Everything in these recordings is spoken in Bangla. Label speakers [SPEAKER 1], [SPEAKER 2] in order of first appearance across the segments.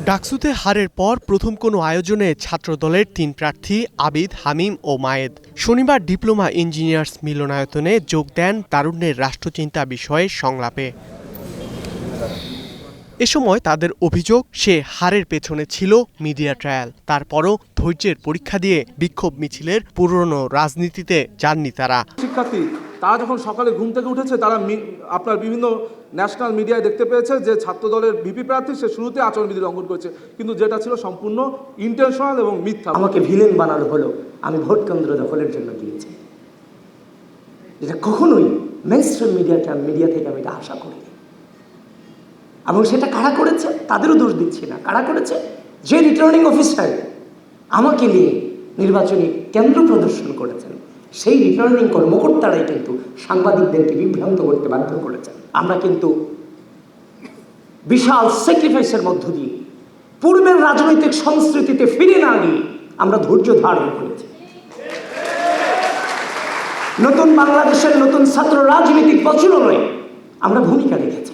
[SPEAKER 1] ডাকসুতে হারের পর প্রথম কোনো আয়োজনে ছাত্রদলের ৩ প্রার্থী আবিদ, হামিম ও মায়েদ শনিবার ডিপ্লোমা ইঞ্জিনিয়ার্স মিলনায়তনে যোগ দেন তারুণ্যের রাষ্ট্রচিন্তা বিষয়ে সংলাপে। এ সময় তাদের অভিযোগ, সে হারের পেছনে ছিল মিডিয়া ট্রায়াল। তারপরও ধৈর্যের পরীক্ষা দিয়ে বিক্ষোভ মিছিলের পুরনো রাজনীতিতে যাননি তারা।
[SPEAKER 2] শিক্ষার্থী তারা যখন সকালে ঘুম থেকে উঠেছে, তারা আপনার বিভিন্ন ন্যাশনাল মিডিয়ায় দেখতে পেয়েছে যে ছাত্রদলের ভিপি প্রার্থী সে শুরুতে আচরণবিধি লঙ্ঘন করেছে, কিন্তু যেটা ছিল সম্পূর্ণ ইন্টেনশনাল এবং মিথ্যা।
[SPEAKER 3] আমাকে ভিলেন বানানো হলো, আমি ভোট কেন্দ্র দখলের জন্য দিয়েছি। এটা কখনোই মেইনস্ট্রিম মিডিয়া থেকে আমি এটা আশা করি। এবং সেটা কারা করেছে তাদেরও দোষ দিচ্ছি না। কারা করেছে? যে রিটার্নিং অফিসার আমাকে নিয়ে নির্বাচনী কেন্দ্র প্রদর্শন করেছেন, সেই রিটার্নিং কর্মকর্তারাই কিন্তু সাংবাদিকদেরকে বিভ্রান্ত করতে বাধ্য করেছেন। আমরা কিন্তু বিশাল স্যাক্রিফাইসের মধ্য দিয়ে পূর্বের রাজনৈতিক সংস্কৃতিতে ফিরে না গিয়ে আমরা ধৈর্য ধারণ করেছি। নতুন বাংলাদেশের নতুন ছাত্র রাজনৈতিক প্রচলনে আমরা ভূমিকা রেখেছি।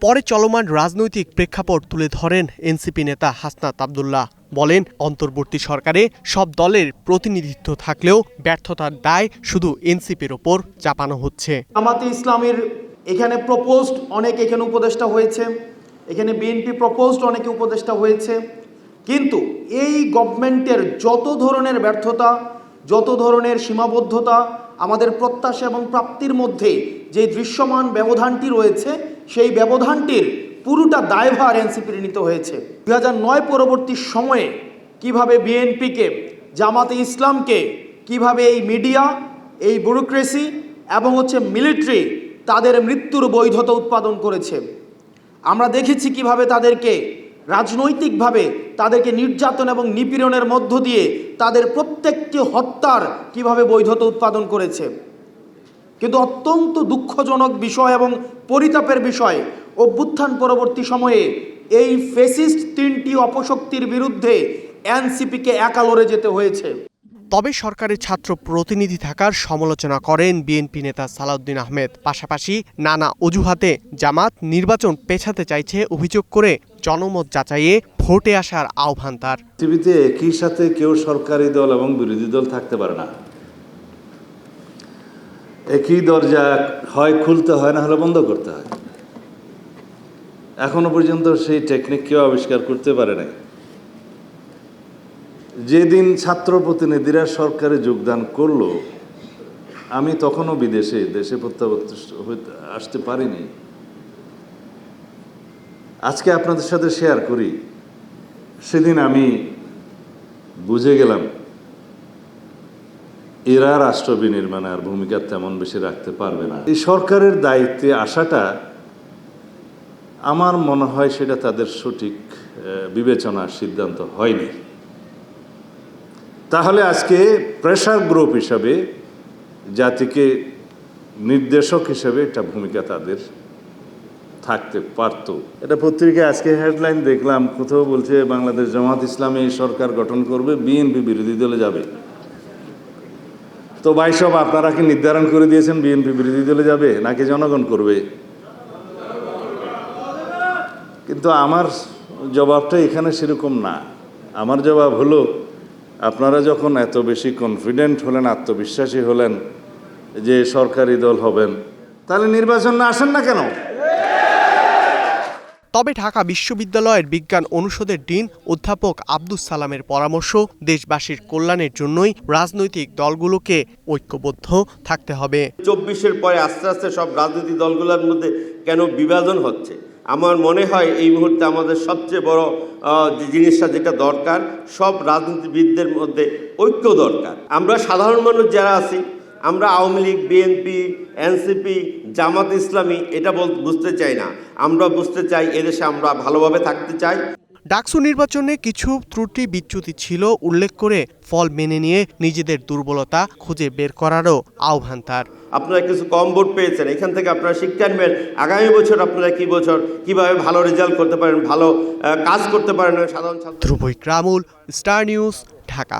[SPEAKER 1] পরে চলমান রাজনৈতিক প্রেক্ষাপট তুলে ধরেন এনসিপি নেতা হাসনাত আব্দুল্লাহ। বলেন, অন্তর্বর্তী সরকারে সব দলের প্রতিনিধিত্ব থাকলেও ব্যর্থতার দায় শুধু এনসিপির ওপর চাপানো হচ্ছে।
[SPEAKER 4] জামাতে ইসলামের এখানে প্রপোজড অনেক উপদেষ্টা হয়েছে, এখানে বিএনপি প্রপোজড অনেকে উপদেষ্টা হয়েছে, কিন্তু এই গভর্নমেন্টের যত ধরনের ব্যর্থতা, যত ধরনের সীমাবদ্ধতা, আমাদের প্রত্যাশা এবং প্রাপ্তির মধ্যে যে দৃশ্যমান ব্যবধানটি রয়েছে, সেই ব্যবধানটির পুরোটা দায়ভার এনসিপির নিতে হয়েছে। 2009 পরবর্তী সময়ে কিভাবে বিএনপিকে, জামাতে ইসলামকে কিভাবে এই মিডিয়া, এই ব্যুরোক্রেসি এবং মিলিটারি তাদের মৃত্যুর বৈধতা উৎপাদন করেছে। আমরা দেখেছি কিভাবে তাদেরকে রাজনৈতিকভাবে তাদেরকে নির্যাতন এবং নিপীড়নের মধ্য দিয়ে তাদের প্রত্যেকটি হত্যার কিভাবে বৈধতা উৎপাদন করেছে। কিন্তু অত্যন্ত দুঃখজনক বিষয় এবং পরিতাপের বিষয়, অভ্যুত্থান পরবর্তী সময়ে এই ফ্যাসিস্ট 3টি অপশক্তির বিরুদ্ধে এনসিপিকে একা লড়ে যেতে হয়েছে।
[SPEAKER 1] তবে সরকারের ছাত্র প্রতিনিধি থাকার সমালোচনা করেন বিএনপি নেতা সালাউদ্দিন আহমেদ। পাশাপাশি নানা অজুহাতে জামাত নির্বাচন পেছাতে চাইছে অভিযোগ করে জনমত যাচাইয়ে ভোটে আসার আহ্বান তার।
[SPEAKER 5] পৃথিবীতে একই সাথে কেউ সরকারি দল এবং বিরোধী দল থাকতে পারে না। একই দরজা হয় খুলতে হয়, না হলে বন্ধ করতে হয়। এখনো পর্যন্ত সেই টেকনিক কেউ আবিষ্কার করতে পারে নাই। যেদিন ছাত্র প্রতিনিধিরা সরকারে যোগদান করলো, আমি তখনও দেশে প্রত্যাবর্তন আসতে পারিনি। আজকে আপনাদের সাথে শেয়ার করি, সেদিন আমি বুঝে গেলাম এরা রাষ্ট্র বিনির্মাণে আর ভূমিকা তেমন বেশি রাখতে পারবে না। এই সরকারের দায়িত্বে আসাটা আমার মনে হয় সেটা তাদের সঠিক বিবেচনার সিদ্ধান্ত হয়নি। তাহলে আজকে প্রেসার গ্রুপ হিসাবে, জাতিকে নির্দেশক হিসেবে একটা ভূমিকা তাদের থাকতে পারত। এটা পত্রিকায় আজকে হেডলাইন দেখলাম, কোথাও বলছে বাংলাদেশ জামাত ইসলামী সরকার গঠন করবে, বিএনপি বিরোধী দলে যাবে। তো ভাই সব আপনারা কি নির্ধারণ করে দিয়েছেন বিএনপি বিরোধী দলে যাবে নাকি জনগণ করবে? কিন্তু আমার জবাবটা এখানে সেরকম না। আমার জবাব হলো, আপনারা যখন এত বেশি কনফিডেন্ট হলেন, আত্মবিশ্বাসী হলেন যে সরকারি দল হবেন, তাহলে নির্বাচন না আসেন না কেন?
[SPEAKER 1] তবে ঢাকা বিশ্ববিদ্যালয়ের বিজ্ঞান অনুষদের ডিন অধ্যাপক আব্দুস সালামের পরামর্শ, দেশবাসীর কল্যাণের জন্যই রাজনৈতিক দলগুলোকে ঐক্যবদ্ধ থাকতে হবে।
[SPEAKER 6] 24-এর পরে আস্তে আস্তে সব রাজনৈতিক দলগুলোর মধ্যে কেন বিভাজন হচ্ছে? আমার মনে হয় এই মুহূর্তে আমাদের সবচেয়ে বড় যে জিনিসটা যেটা দরকার, সব রাজনীতিবিদদের মধ্যে ঐক্য দরকার। আমরা সাধারণ মানুষ যারা আছি, আমরা আওয়ামী লীগ, বিএনপি, এনসিপি, জামাত ইসলামী এটা বুঝতে চাই না। আমরা বুঝতে চাই এদেশে আমরা ভালোভাবে থাকতে চাই।
[SPEAKER 1] ডাকসু নির্বাচনে কিছু ত্রুটি বিচ্যুতি ছিল উল্লেখ করে ফল মেনে নিয়ে নিজেদের দুর্বলতা খুঁজে বের করারও আহ্বান তার।
[SPEAKER 6] আপনারা কিছু কম ভোট পেয়েছেন, এখান থেকে আপনারা শিক্ষা নেবেন। আগামী বছর আপনারা কিভাবে ভালো রেজাল্ট করতে পারেন, ভালো কাজ করতে পারেন সাধারণ ছাত্র।
[SPEAKER 1] ধ্রুব ইকরামুল, স্টার নিউজ, ঢাকা।